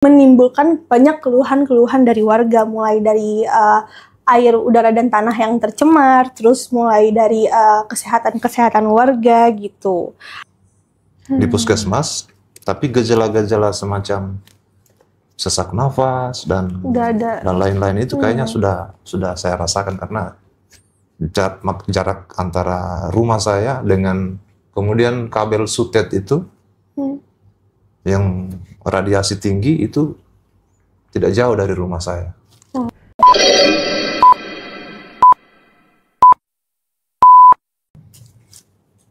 menimbulkan banyak keluhan-keluhan dari warga, mulai dari air, udara, dan tanah yang tercemar, terus mulai dari kesehatan warga gitu. Di puskesmas, tapi gejala-gejala semacam sesak nafas dan lain-lain itu kayaknya sudah saya rasakan karena jarak antara rumah saya dengan kemudian kabel sutet itu yang radiasi tinggi itu tidak jauh dari rumah saya.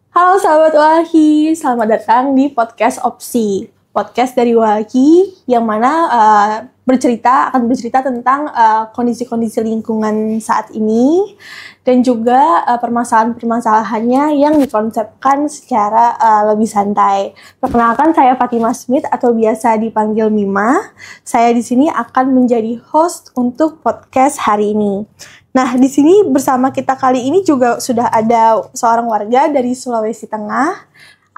Halo sahabat Walhi, selamat datang di podcast Opsi. Podcast dari Walhi yang mana akan bercerita tentang kondisi-kondisi lingkungan saat ini dan juga permasalahan-permasalahannya yang dikonsepkan secara lebih santai. Perkenalkan, saya Fatimah Smith atau biasa dipanggil Mima. Saya di sini akan menjadi host untuk podcast hari ini. Nah, di sini bersama kita kali ini juga sudah ada seorang warga dari Sulawesi Tengah.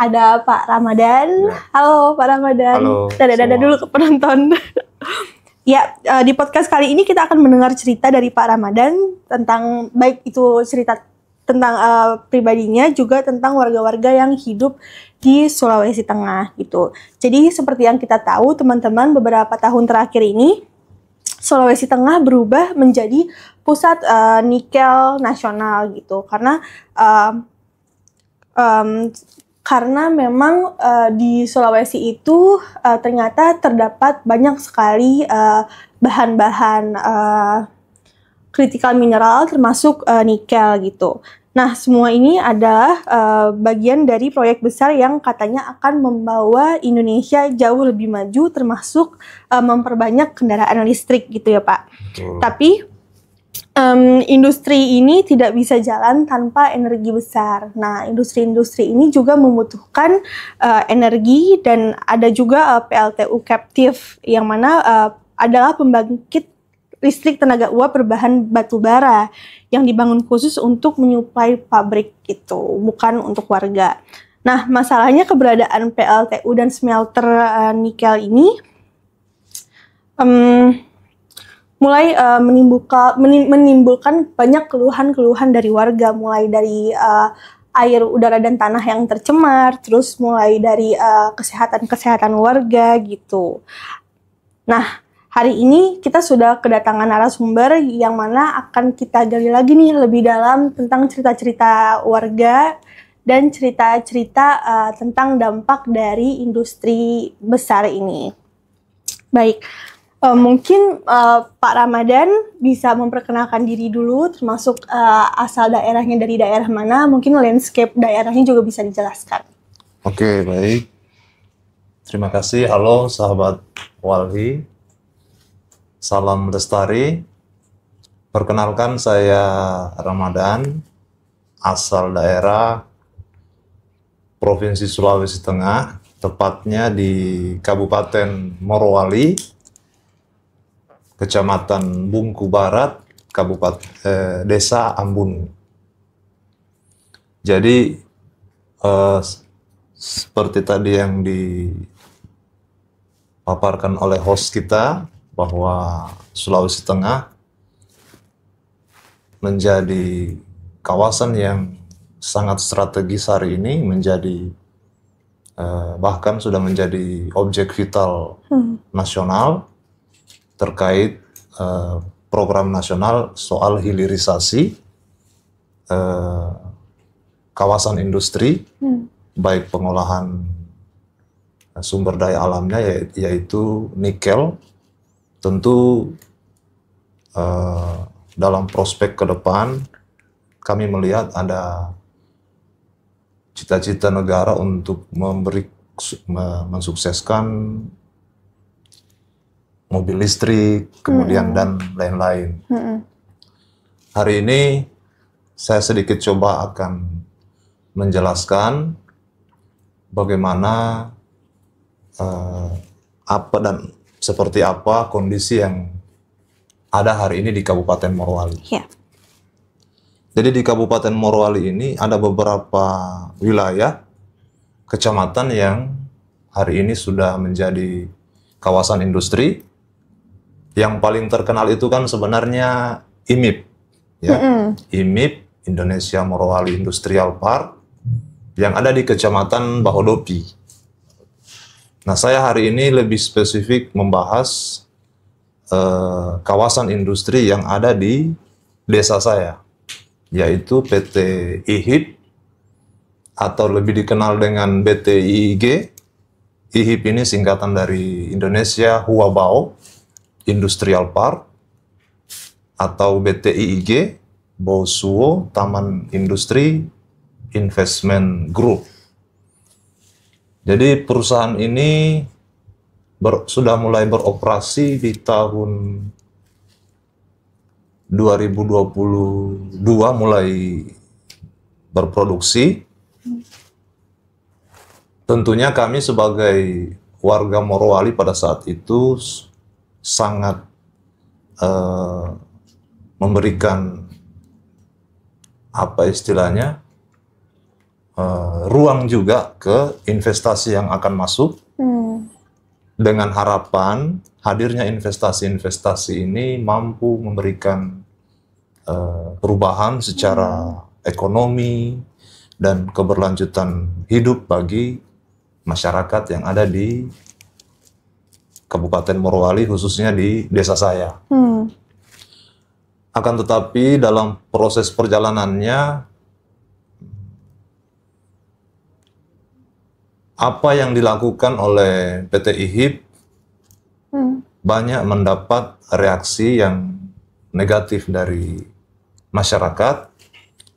Ada Pak Ramadan. Ya. Halo Pak Ramadan. Halo. Dada dulu ke penonton. Ya, di podcast kali ini kita akan mendengar cerita dari Pak Ramadan tentang baik itu cerita tentang pribadinya, juga tentang warga-warga yang hidup di Sulawesi Tengah gitu. Jadi seperti yang kita tahu teman-teman, beberapa tahun terakhir ini Sulawesi Tengah berubah menjadi pusat nikel nasional gitu, karena memang di Sulawesi itu ternyata terdapat banyak sekali bahan-bahan kritikal mineral termasuk nikel gitu. Nah, semua ini adalah bagian dari proyek besar yang katanya akan membawa Indonesia jauh lebih maju, termasuk memperbanyak kendaraan listrik gitu ya Pak. Tapi industri ini tidak bisa jalan tanpa energi besar. Nah, industri-industri ini juga membutuhkan energi, dan ada juga PLTU captive yang mana adalah pembangkit listrik tenaga uap berbahan batu bara yang dibangun khusus untuk menyuplai pabrik itu, bukan untuk warga. Nah, masalahnya keberadaan PLTU dan smelter nikel ini mulai menimbulkan banyak keluhan-keluhan dari warga, mulai dari air, udara, dan tanah yang tercemar, terus mulai dari kesehatan warga gitu. Nah, hari ini kita sudah kedatangan narasumber yang mana akan kita gali lagi nih lebih dalam tentang cerita-cerita warga dan cerita-cerita tentang dampak dari industri besar ini. Baik. Mungkin Pak Ramadan bisa memperkenalkan diri dulu, termasuk asal daerahnya dari daerah mana, mungkin landscape daerahnya juga bisa dijelaskan. Oke, baik. Terima kasih. Halo sahabat Walhi. Salam lestari. Perkenalkan, saya Ramadan, asal daerah Provinsi Sulawesi Tengah, tepatnya di Kabupaten Morowali, Kecamatan Bungku Barat, Desa Ambun. Jadi seperti tadi yang dipaparkan oleh host kita, bahwa Sulawesi Tengah menjadi kawasan yang sangat strategis hari ini, menjadi bahkan sudah menjadi objek vital nasional terkait program nasional soal hilirisasi kawasan industri, baik pengolahan sumber daya alamnya yaitu nikel. Tentu dalam prospek ke depan kami melihat ada cita-cita negara untuk mensukseskan mobil listrik, kemudian dan lain-lain. Hari ini saya sedikit coba akan menjelaskan bagaimana apa dan seperti apa kondisi yang ada hari ini di Kabupaten Morowali. Yeah. Jadi di Kabupaten Morowali ini ada beberapa wilayah, kecamatan yang hari ini sudah menjadi kawasan industri. Yang paling terkenal itu kan sebenarnya IMIP, ya. IMIP, Indonesia Morowali Industrial Park, yang ada di Kecamatan Bahodopi. Nah, saya hari ini lebih spesifik membahas kawasan industri yang ada di desa saya, yaitu PT IHIP, atau lebih dikenal dengan BTIIG. IHIP ini singkatan dari Indonesia Huabao Industrial Park, atau BTIIG, Bosuo Taman Industri Investment Group. Jadi perusahaan ini sudah mulai beroperasi di tahun 2022, mulai berproduksi. Tentunya kami sebagai warga Morowali pada saat itu sangat memberikan apa istilahnya ruang juga ke investasi yang akan masuk, dengan harapan hadirnya investasi-investasi ini mampu memberikan perubahan secara ekonomi dan keberlanjutan hidup bagi masyarakat yang ada di Kabupaten Morowali, khususnya di desa saya. Akan tetapi dalam proses perjalanannya, apa yang dilakukan oleh PT IHIP banyak mendapat reaksi yang negatif dari masyarakat,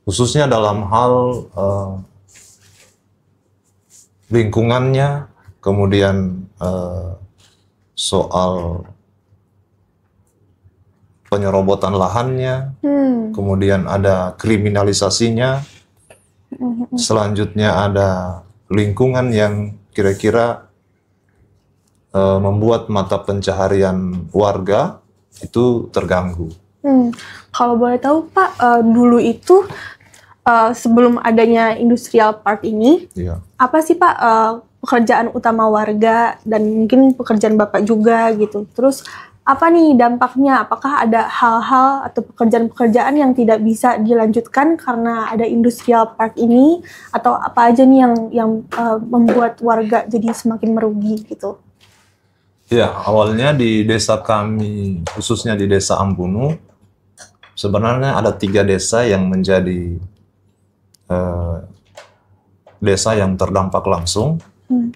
khususnya dalam hal lingkungannya, kemudian soal penyerobotan lahannya, kemudian ada kriminalisasinya, selanjutnya ada lingkungan yang kira-kira membuat mata pencaharian warga itu terganggu. Kalau boleh tahu Pak, dulu itu sebelum adanya industrial park ini, apa sih Pak pekerjaan utama warga dan mungkin pekerjaan Bapak juga gitu? Terus apa nih dampaknya? Apakah ada hal-hal atau pekerjaan-pekerjaan yang tidak bisa dilanjutkan karena ada industrial park ini, atau apa aja nih yang membuat warga jadi semakin merugi gitu? Ya, awalnya di desa kami, khususnya di desa Ambunu, sebenarnya ada 3 desa yang menjadi desa yang terdampak langsung.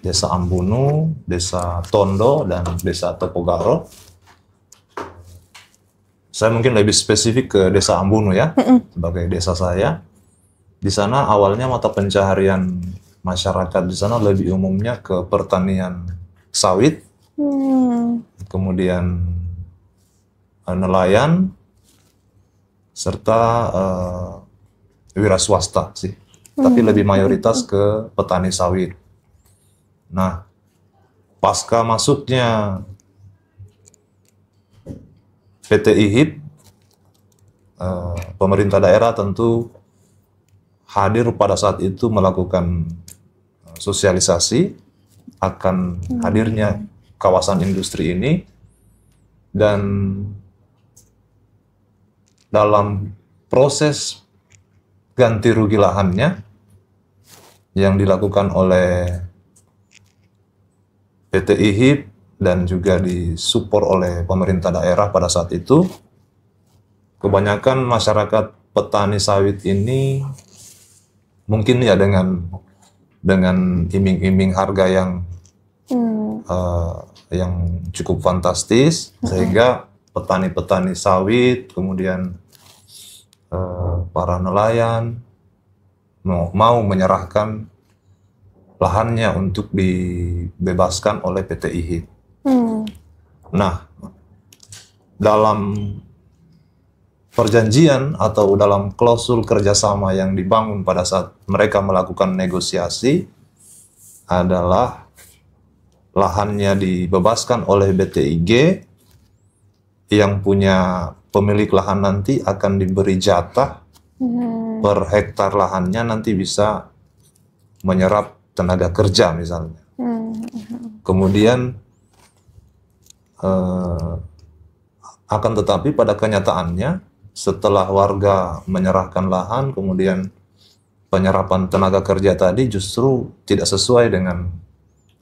Desa Ambunu, Desa Tondo, dan Desa Topogaro. Saya mungkin lebih spesifik ke Desa Ambunu ya, sebagai desa saya. Di sana awalnya mata pencaharian masyarakat di sana lebih umumnya ke pertanian sawit, kemudian nelayan, serta wira swasta sih. Tapi lebih mayoritas ke petani sawit. Nah, pasca masuknya PT IHIP, pemerintah daerah tentu hadir pada saat itu melakukan sosialisasi akan hadirnya kawasan industri ini, dan dalam proses ganti rugi lahannya yang dilakukan oleh PT IHIP dan juga disupport oleh pemerintah daerah pada saat itu, kebanyakan masyarakat petani sawit ini mungkin ya dengan iming-iming harga yang cukup fantastis, sehingga petani-petani sawit, kemudian para nelayan mau menyerahkan lahannya untuk dibebaskan oleh PT IHIP. Nah, dalam perjanjian atau dalam klausul kerjasama yang dibangun pada saat mereka melakukan negosiasi adalah lahannya dibebaskan oleh BTIG, yang punya pemilik lahan nanti akan diberi jatah per hektar lahannya, nanti bisa menyerap tenaga kerja misalnya. Kemudian Eh, akan tetapi pada kenyataannya setelah warga menyerahkan lahan, kemudian penyerapan tenaga kerja tadi justru tidak sesuai dengan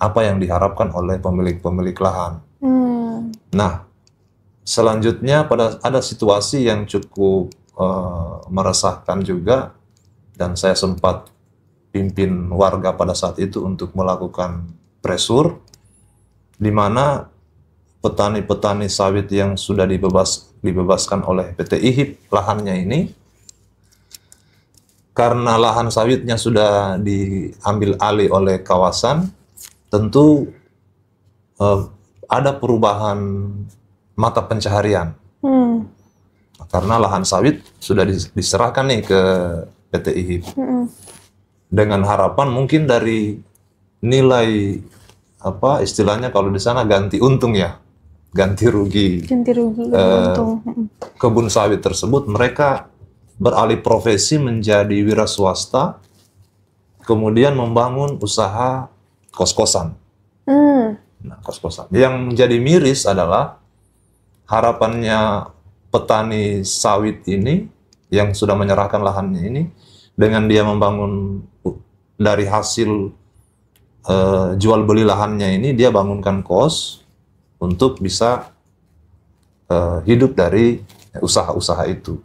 apa yang diharapkan oleh pemilik-pemilik lahan. Nah, selanjutnya ada situasi yang cukup meresahkan juga, dan saya sempat pimpin warga pada saat itu untuk melakukan pressure, di mana petani-petani sawit yang sudah dibebaskan oleh PT IHIP lahannya ini, karena lahan sawitnya sudah diambil alih oleh kawasan, tentu ada perubahan mata pencaharian. Karena lahan sawit sudah diserahkan nih ke PT IHIP. Dengan harapan mungkin dari nilai, apa istilahnya kalau di sana, ganti untung ya, ganti rugi untung. Kebun sawit tersebut, mereka beralih profesi menjadi wira swasta, kemudian membangun usaha kos-kosan. Nah, kos-kosan. Yang menjadi miris adalah harapannya petani sawit ini yang sudah menyerahkan lahannya ini, dengan dia membangun dari hasil jual beli lahannya ini, dia bangunkan kos untuk bisa hidup dari usaha-usaha itu.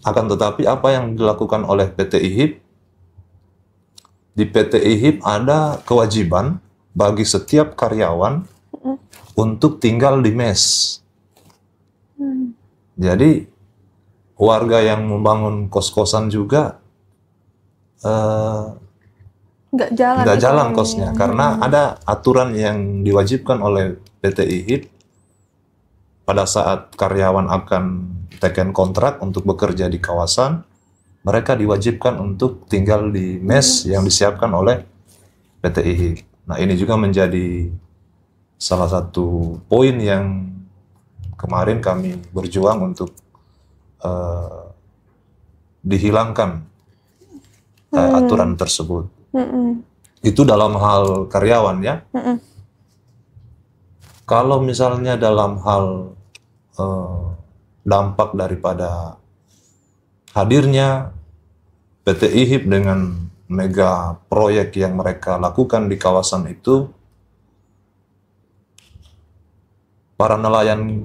Akan tetapi apa yang dilakukan oleh PT IHIP, di PT IHIP ada kewajiban bagi setiap karyawan untuk tinggal di mes. Jadi warga yang membangun kos-kosan juga nggak jalan kosnya, karena ada aturan yang diwajibkan oleh PT IHIP pada saat karyawan akan teken kontrak untuk bekerja di kawasan, mereka diwajibkan untuk tinggal di mes yang disiapkan oleh PT IHIP. Nah, ini juga menjadi salah satu poin yang kemarin kami berjuang untuk dihilangkan aturan tersebut. Itu dalam hal karyawan ya. Kalau misalnya dalam hal dampak daripada hadirnya PT IHIP dengan mega proyek yang mereka lakukan di kawasan itu, para nelayan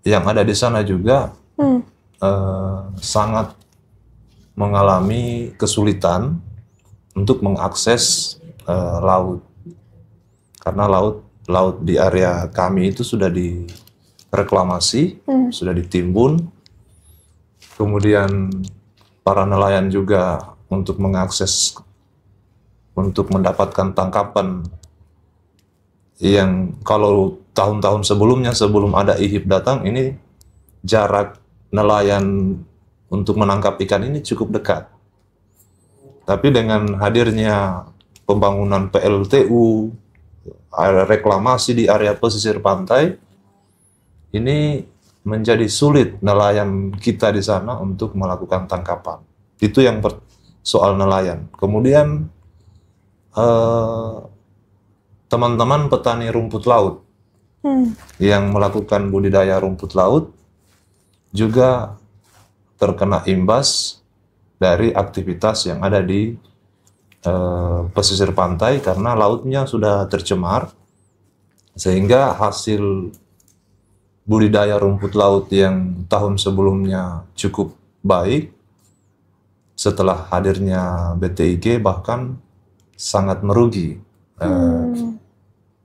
yang ada di sana juga sangat mengalami kesulitan untuk mengakses laut, karena laut di area kami itu sudah direklamasi, sudah ditimbun. Kemudian para nelayan juga untuk mengakses, untuk mendapatkan tangkapan yang kalau tahun-tahun sebelumnya, sebelum ada IHIP datang, ini jarak nelayan untuk menangkap ikan ini cukup dekat. Tapi dengan hadirnya pembangunan PLTU, reklamasi di area pesisir pantai, ini menjadi sulit nelayan kita di sana untuk melakukan tangkapan. Itu yang soal nelayan. Kemudian teman-teman petani rumput laut yang melakukan budidaya rumput laut juga terkena imbas dari aktivitas yang ada di pesisir pantai, karena lautnya sudah tercemar, sehingga hasil budidaya rumput laut yang tahun sebelumnya cukup baik, setelah hadirnya BTIG bahkan sangat merugi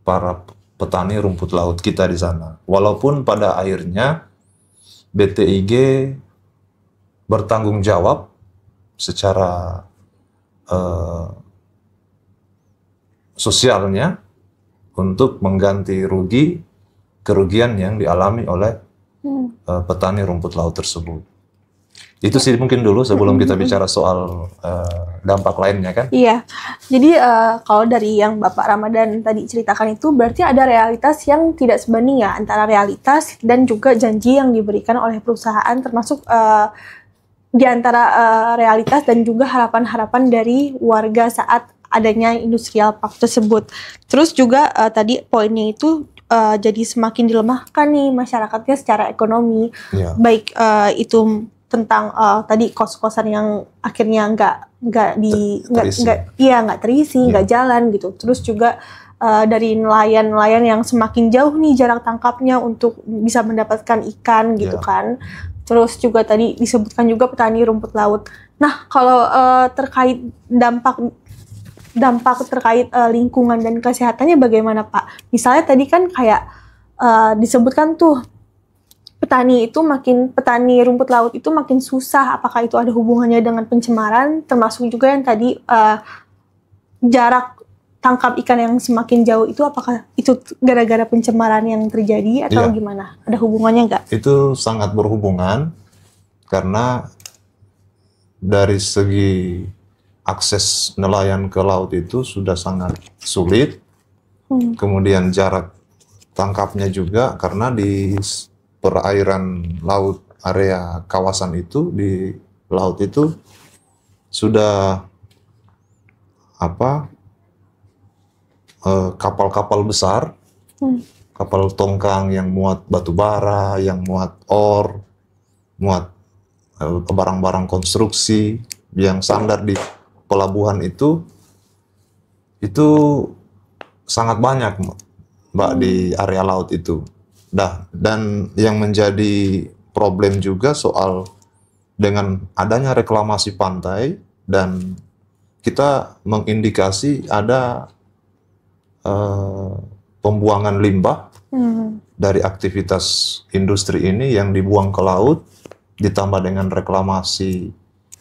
para petani rumput laut kita di sana. Walaupun pada akhirnya BTIG bertanggung jawab secara sosialnya untuk mengganti kerugian yang dialami oleh petani rumput laut tersebut. Itu sih mungkin dulu sebelum kita bicara soal dampak lainnya kan. Iya, jadi kalau dari yang Bapak Ramadan tadi ceritakan itu berarti ada realitas yang tidak sebanding ya antara realitas dan juga janji yang diberikan oleh perusahaan, termasuk di antara realitas dan juga harapan-harapan dari warga saat adanya industrial park tersebut. Terus juga tadi poinnya itu jadi semakin dilemahkan nih masyarakatnya secara ekonomi. Ya. Baik itu tentang tadi kos-kosan yang akhirnya nggak terisi, nggak jalan gitu. Terus juga dari nelayan-nelayan yang semakin jauh nih jarak tangkapnya untuk bisa mendapatkan ikan gitu kan. Terus juga tadi disebutkan juga petani rumput laut. Nah, kalau terkait dampak terkait lingkungan dan kesehatannya bagaimana Pak? Misalnya tadi kan kayak disebutkan tuh petani rumput laut itu makin susah. Apakah itu ada hubungannya dengan pencemaran? Termasuk juga yang tadi jarak tangkap ikan yang semakin jauh itu, apakah itu gara-gara pencemaran yang terjadi atau gimana? Ada hubungannya nggak? Itu sangat berhubungan karena dari segi akses nelayan ke laut itu sudah sangat sulit. Kemudian jarak tangkapnya juga karena di perairan laut area kawasan itu di laut itu sudah kapal-kapal besar, kapal tongkang yang muat batu bara, yang muat or, muat barang-barang konstruksi yang sandar di pelabuhan itu sangat banyak Mbak di area laut itu. Dan yang menjadi problem juga soal dengan adanya reklamasi pantai dan kita mengindikasi ada pembuangan limbah dari aktivitas industri ini yang dibuang ke laut ditambah dengan reklamasi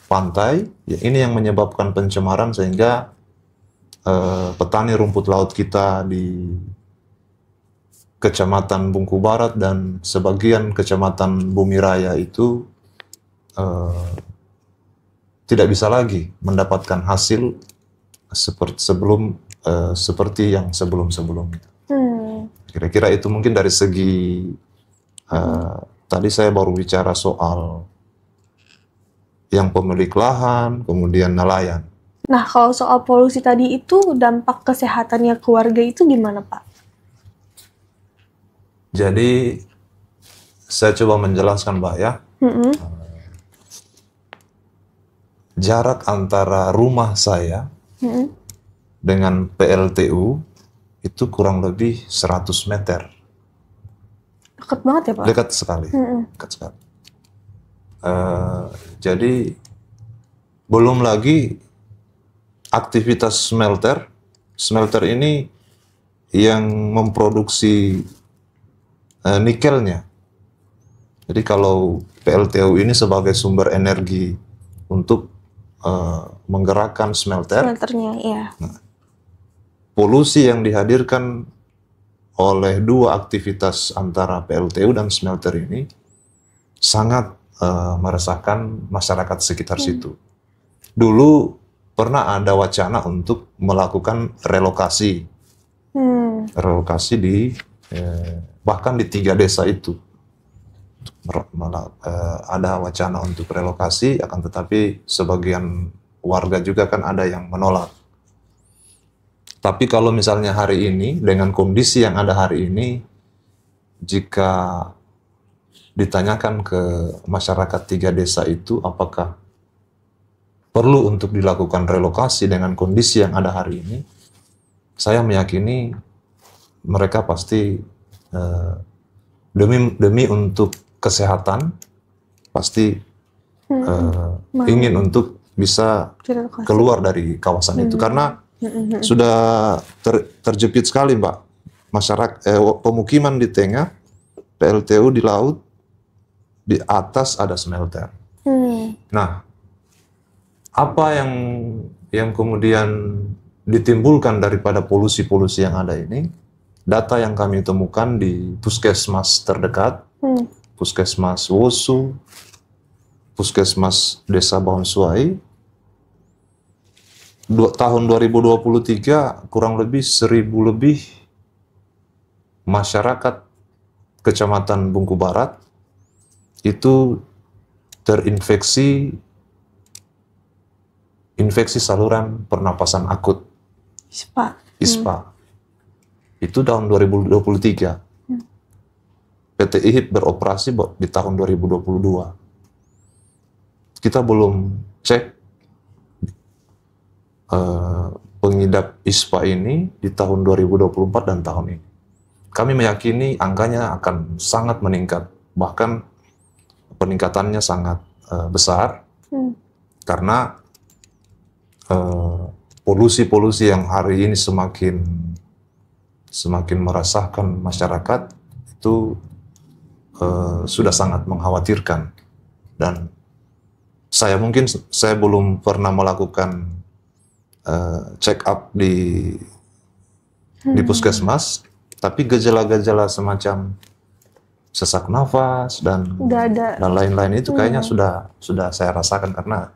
pantai, ya ini yang menyebabkan pencemaran sehingga petani rumput laut kita di Kecamatan Bungku Barat dan sebagian Kecamatan Bumi Raya itu tidak bisa lagi mendapatkan hasil seperti yang sebelum-sebelumnya. Kira-kira itu mungkin dari segi tadi saya baru bicara soal yang pemilik lahan, kemudian nelayan. Nah, kalau soal polusi tadi itu dampak kesehatannya keluarga itu gimana, Pak? Jadi saya coba menjelaskan, Mbak ya. Jarak antara rumah saya dengan PLTU itu kurang lebih 100 meter. Dekat banget ya, Pak? Dekat sekali. Dekat sekali. Jadi belum lagi aktivitas smelter ini yang memproduksi nikelnya. Jadi kalau PLTU ini sebagai sumber energi untuk menggerakkan smelternya, ya. Nah, polusi yang dihadirkan oleh dua aktivitas antara PLTU dan smelter ini sangat meresahkan masyarakat sekitar situ. Dulu pernah ada wacana untuk melakukan relokasi bahkan di 3 desa itu ada wacana untuk relokasi, akan tetapi sebagian warga juga kan ada yang menolak. Tapi kalau misalnya hari ini dengan kondisi yang ada hari ini, jika ditanyakan ke masyarakat 3 desa itu apakah perlu untuk dilakukan relokasi dengan kondisi yang ada hari ini, saya meyakini mereka pasti demi untuk kesehatan pasti ingin untuk bisa keluar dari kawasan itu karena sudah terjepit sekali, Mbak. Masyarakat pemukiman di tengah, PLTU di laut, di atas ada smelter. Nah, apa yang kemudian ditimbulkan daripada polusi-polusi yang ada ini? Data yang kami temukan di puskesmas terdekat, puskesmas Wosu, puskesmas Desa Bahonsuai, tahun 2023 kurang lebih 1.000 lebih masyarakat Kecamatan Bungku Barat itu terinfeksi infeksi saluran pernapasan akut, ISPA. itu tahun 2023. PT IHIP beroperasi di tahun 2022. Kita belum cek pengidap ISPA ini di tahun 2024 dan tahun ini. Kami meyakini angkanya akan sangat meningkat, bahkan peningkatannya sangat besar, karena polusi-polusi yang hari ini semakin meresahkan masyarakat itu sudah sangat mengkhawatirkan. Dan saya belum pernah melakukan check up di puskesmas, tapi gejala-gejala semacam sesak nafas dan lain-lain itu kayaknya sudah saya rasakan, karena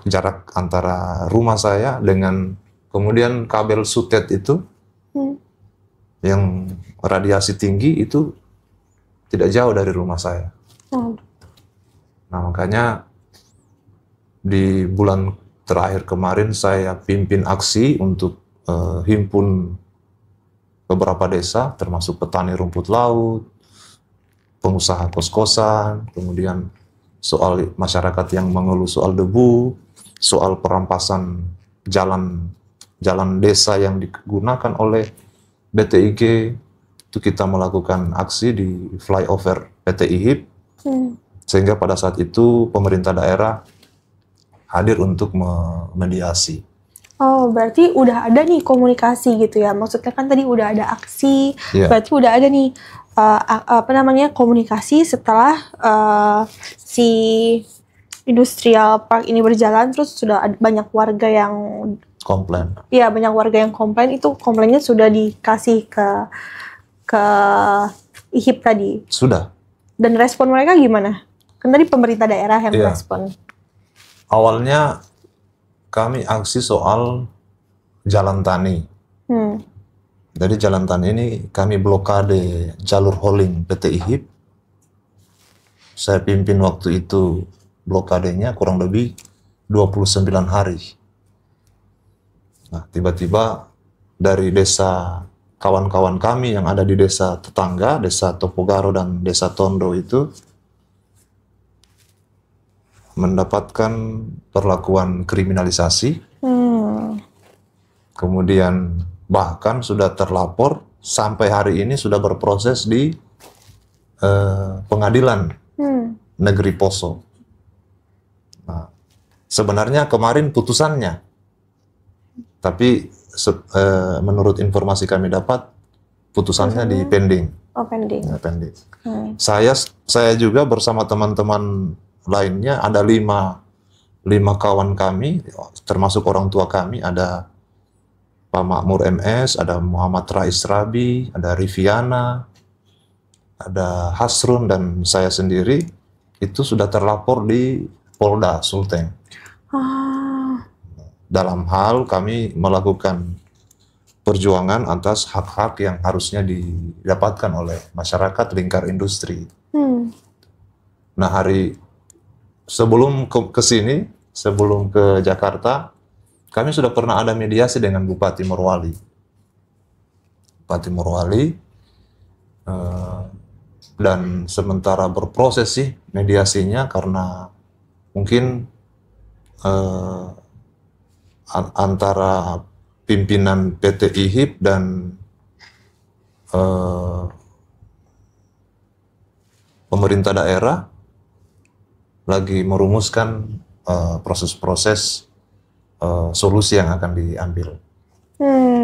jarak antara rumah saya dengan kemudian kabel sutet itu yang radiasi tinggi itu tidak jauh dari rumah saya. Nah, makanya di bulan terakhir kemarin saya pimpin aksi untuk himpun beberapa desa, termasuk petani rumput laut, pengusaha kos-kosan, kemudian soal masyarakat yang mengeluh soal debu, soal perampasan jalan desa yang digunakan oleh BTIG. Itu kita melakukan aksi di flyover PT IHIP, sehingga pada saat itu pemerintah daerah hadir untuk memediasi. Oh, berarti udah ada nih komunikasi gitu ya? Maksudnya kan tadi udah ada aksi, berarti udah ada nih komunikasi setelah si industrial park ini berjalan, terus sudah ada banyak warga yang komplain. Iya, banyak warga yang komplain, itu komplainnya sudah dikasih ke IHIP tadi. Sudah. Dan respon mereka gimana? Kan tadi pemerintah daerah yang respon. Awalnya kami aksi soal jalan tani. Jadi jalan tani ini kami blokade jalur hauling PT IHIP. Saya pimpin waktu itu blokadenya kurang lebih 29 hari. Nah, tiba-tiba dari desa kawan-kawan kami yang ada di desa tetangga, desa Topogaro dan desa Tondo itu mendapatkan perlakuan kriminalisasi. Kemudian bahkan sudah terlapor, sampai hari ini sudah berproses di pengadilan negeri Poso. Nah, sebenarnya kemarin putusannya, tapi menurut informasi kami dapat putusannya di pending. Oh, pending. Ya, pending. Saya juga bersama teman-teman lainnya, ada lima kawan kami, termasuk orang tua kami, ada Pak Makmur MS, ada Muhammad Rais Rabi, ada Riviana, ada Hasrun, dan saya sendiri itu sudah terlapor di Polda Sulteng. Dalam hal kami melakukan perjuangan atas hak-hak yang harusnya didapatkan oleh masyarakat lingkar industri. Nah, sebelum ke sini, sebelum ke Jakarta, kami sudah pernah ada mediasi dengan Bupati Morowali. Dan sementara berproses sih mediasinya, karena mungkin antara pimpinan PT IHIP dan pemerintah daerah lagi merumuskan proses-proses solusi yang akan diambil.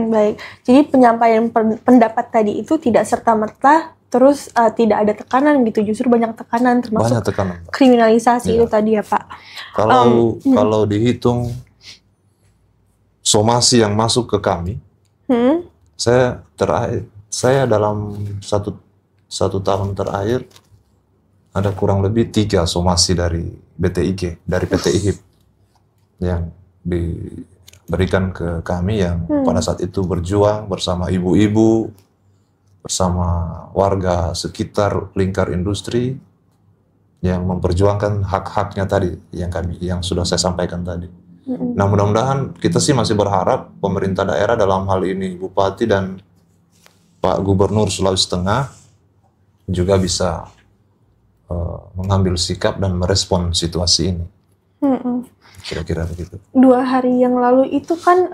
Baik. Jadi penyampaian pendapat tadi itu tidak serta-merta terus tidak ada tekanan gitu, justru banyak tekanan, termasuk kriminalisasi itu tadi ya Pak. Kalau dihitung somasi yang masuk ke kami, saya dalam satu tahun terakhir ada kurang lebih 3 somasi dari BTIG, dari PT IHIP yang diberikan ke kami, yang pada saat itu berjuang bersama ibu-ibu, bersama warga sekitar lingkar industri yang memperjuangkan hak-haknya tadi yang sudah saya sampaikan tadi. Nah, mudah-mudahan kita sih masih berharap pemerintah daerah dalam hal ini Bupati dan Pak Gubernur Sulawesi Tengah juga bisa mengambil sikap dan merespon situasi ini. Kira-kira begitu. 2 hari yang lalu itu kan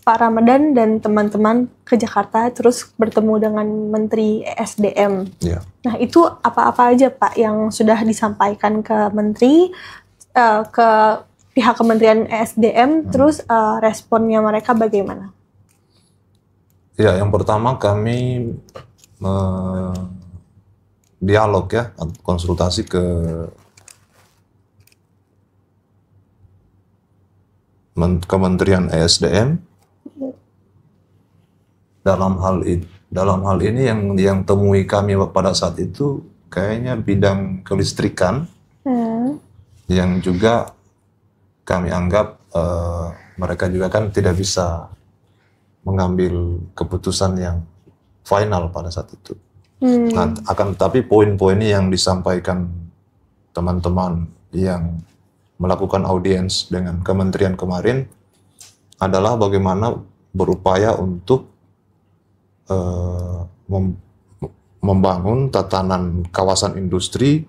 Pak Ramadan dan teman-teman ke Jakarta terus bertemu dengan Menteri ESDM. Ya. Nah, itu apa-apa aja Pak yang sudah disampaikan ke Menteri, ke pihak Kementerian ESDM, terus responnya mereka bagaimana? Ya, yang pertama kami dialog ya, konsultasi ke Kementerian ESDM. Dalam hal ini yang temui kami pada saat itu kayaknya bidang kelistrikan, yang juga kami anggap mereka juga kan tidak bisa mengambil keputusan yang final pada saat itu. Nah, akan tetapi poin-poin yang disampaikan teman-teman yang melakukan audiens dengan kementerian kemarin adalah bagaimana berupaya untuk membangun tatanan kawasan industri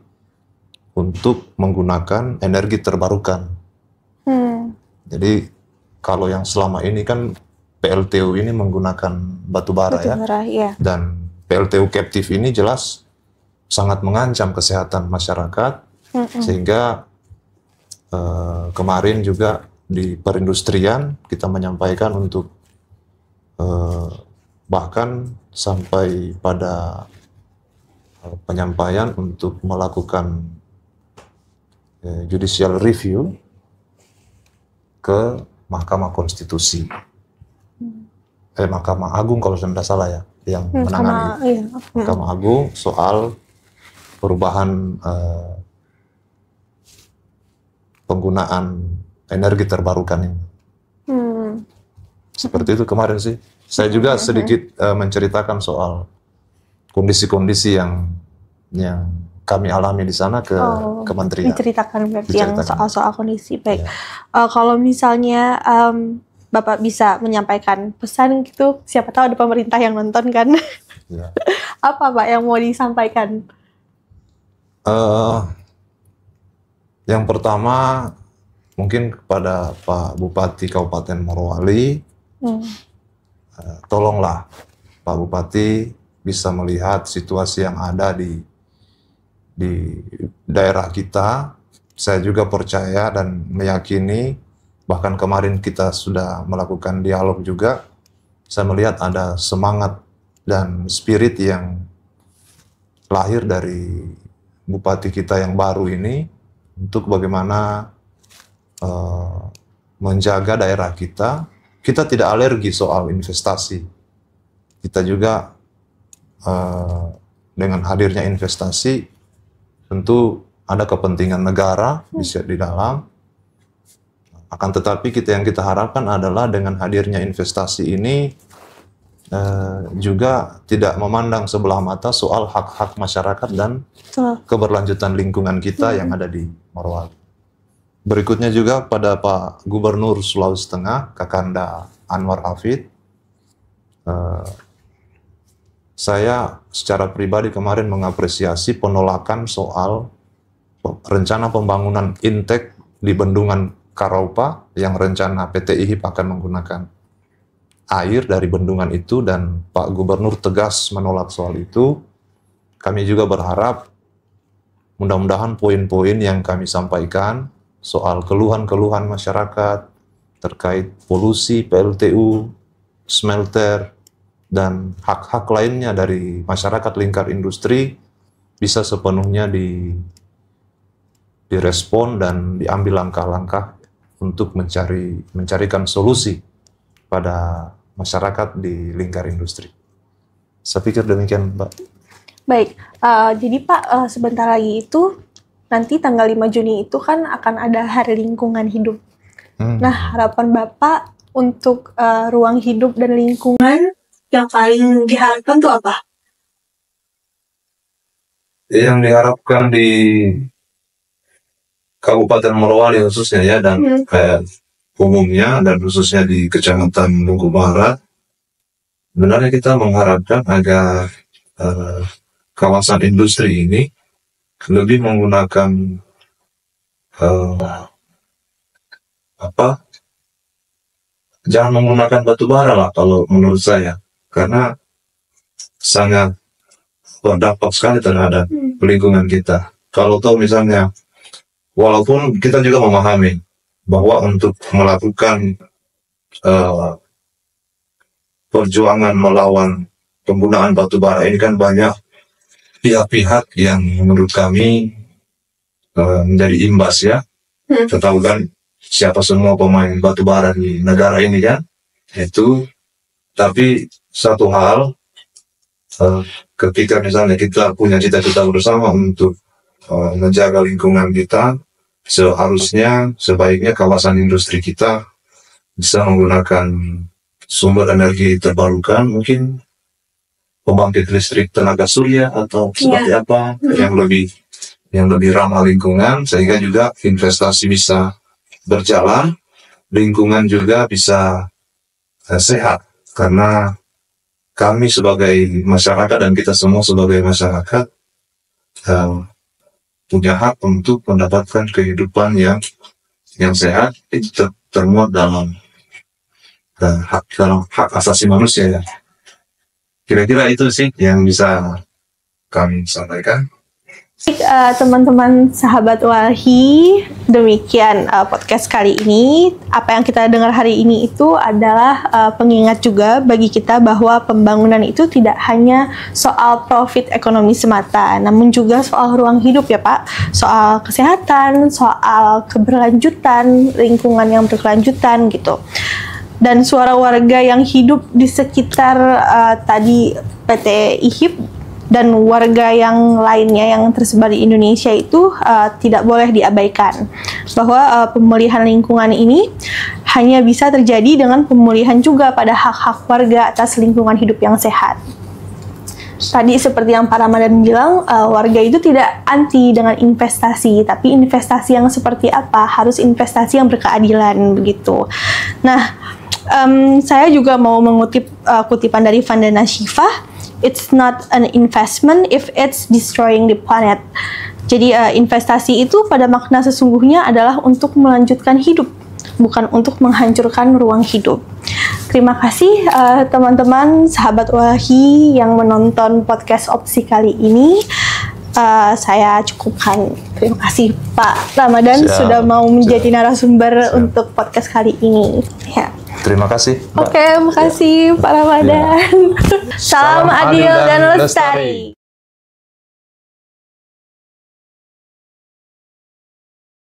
untuk menggunakan energi terbarukan. Jadi kalau yang selama ini kan PLTU ini menggunakan batu bara ya. Dan PLTU captive ini jelas sangat mengancam kesehatan masyarakat, sehingga kemarin juga di perindustrian kita menyampaikan untuk bahkan sampai pada penyampaian untuk melakukan judicial review ke Mahkamah Konstitusi, Mahkamah Agung kalau saya tidak salah ya, yang menangani Mahkamah Agung soal perubahan penggunaan energi terbarukan ini. Seperti itu kemarin sih. Saya juga sedikit menceritakan soal kondisi-kondisi yang kami alami di sana ke kementerian. Diceritakan berarti yang soal-soal kondisi. Baik. Kalau misalnya Bapak bisa menyampaikan pesan gitu, siapa tahu ada pemerintah yang nonton kan. Ya. Apa Pak yang mau disampaikan? Yang pertama mungkin kepada Pak Bupati Kabupaten Morowali, tolonglah Pak Bupati bisa melihat situasi yang ada di daerah kita. Saya juga percaya dan meyakini, bahkan kemarin kita sudah melakukan dialog juga, saya melihat ada semangat dan spirit yang lahir dari Bupati kita yang baru ini untuk bagaimana menjaga daerah kita. Kita tidak alergi soal investasi. Kita juga dengan hadirnya investasi tentu ada kepentingan negara di dalam. Akan tetapi yang kita harapkan adalah dengan hadirnya investasi ini juga tidak memandang sebelah mata soal hak-hak masyarakat dan keberlanjutan lingkungan kita yang ada di Morowali. Berikutnya juga pada Pak Gubernur Sulawesi Tengah, Kakanda Anwar Hafid, saya secara pribadi kemarin mengapresiasi penolakan soal rencana pembangunan Intek di Bendungan Karaupa yang rencana PT IHIP akan menggunakan air dari bendungan itu, dan Pak Gubernur tegas menolak soal itu. Kami juga berharap mudah-mudahan poin-poin yang kami sampaikan soal keluhan-keluhan masyarakat terkait polusi, PLTU, smelter, dan hak-hak lainnya dari masyarakat lingkar industri bisa sepenuhnya direspon dan diambil langkah-langkah untuk mencarikan solusi pada masyarakat di lingkar industri. Saya pikir demikian, Mbak. Baik, jadi Pak, sebentar lagi itu nanti tanggal 5 Juni itu kan akan ada Hari Lingkungan Hidup. Nah, harapan Bapak untuk ruang hidup dan lingkungan yang paling diharapkan itu apa? Yang diharapkan di Kabupaten Morowali khususnya ya, dan umumnya dan khususnya di Kecamatan Lugu Barat, sebenarnya kita mengharapkan agar kawasan industri ini lebih menggunakan jangan menggunakan batu bara lah kalau menurut saya, karena sangat berdampak sekali terhadap lingkungan kita. Kalau tahu misalnya, walaupun kita juga memahami bahwa untuk melakukan perjuangan melawan penggunaan batu bara ini kan banyak pihak-pihak yang menurut kami menjadi imbas ya. Kita tahu kan siapa semua pemain batu bara di negara ini kan. Itu, tapi satu hal, ketika misalnya kita punya cita-cita bersama untuk menjaga lingkungan kita, sebaiknya kawasan industri kita bisa menggunakan sumber energi terbarukan, mungkin pembangkit listrik tenaga surya atau seperti apa yang lebih ramah lingkungan, sehingga juga investasi bisa berjalan, lingkungan juga bisa sehat. Karena kami sebagai masyarakat dan kita semua sebagai masyarakat punya hak untuk mendapatkan kehidupan yang sehat, itu termuat dalam hak asasi manusia ya. Kira-kira itu sih yang bisa kami sampaikan. Teman-teman sahabat Walhi, demikian podcast kali ini. Apa yang kita dengar hari ini itu adalah pengingat juga bagi kita bahwa pembangunan itu tidak hanya soal profit ekonomi semata, namun juga soal ruang hidup ya Pak, soal kesehatan, soal keberlanjutan, lingkungan yang berkelanjutan gitu. Dan suara warga yang hidup di sekitar tadi PT IHIP dan warga yang lainnya yang tersebar di Indonesia itu tidak boleh diabaikan. Bahwa pemulihan lingkungan ini hanya bisa terjadi dengan pemulihan juga pada hak-hak warga atas lingkungan hidup yang sehat. Tadi seperti yang Pak Ramadan bilang, warga itu tidak anti dengan investasi, tapi investasi yang seperti apa? Harus investasi yang berkeadilan begitu. Nah, saya juga mau mengutip kutipan dari Vandana Shiva. It's not an investment if it's destroying the planet. Jadi investasi itu pada makna sesungguhnya adalah untuk melanjutkan hidup, bukan untuk menghancurkan ruang hidup. Terima kasih teman-teman sahabat Walhi yang menonton podcast Opsi kali ini. Saya cukupkan. Terima kasih Pak Ramadan sudah mau menjadi narasumber untuk podcast kali ini. Ya. Terima kasih. Oke, makasih Pak Ramadan. Salam adil dan lestari.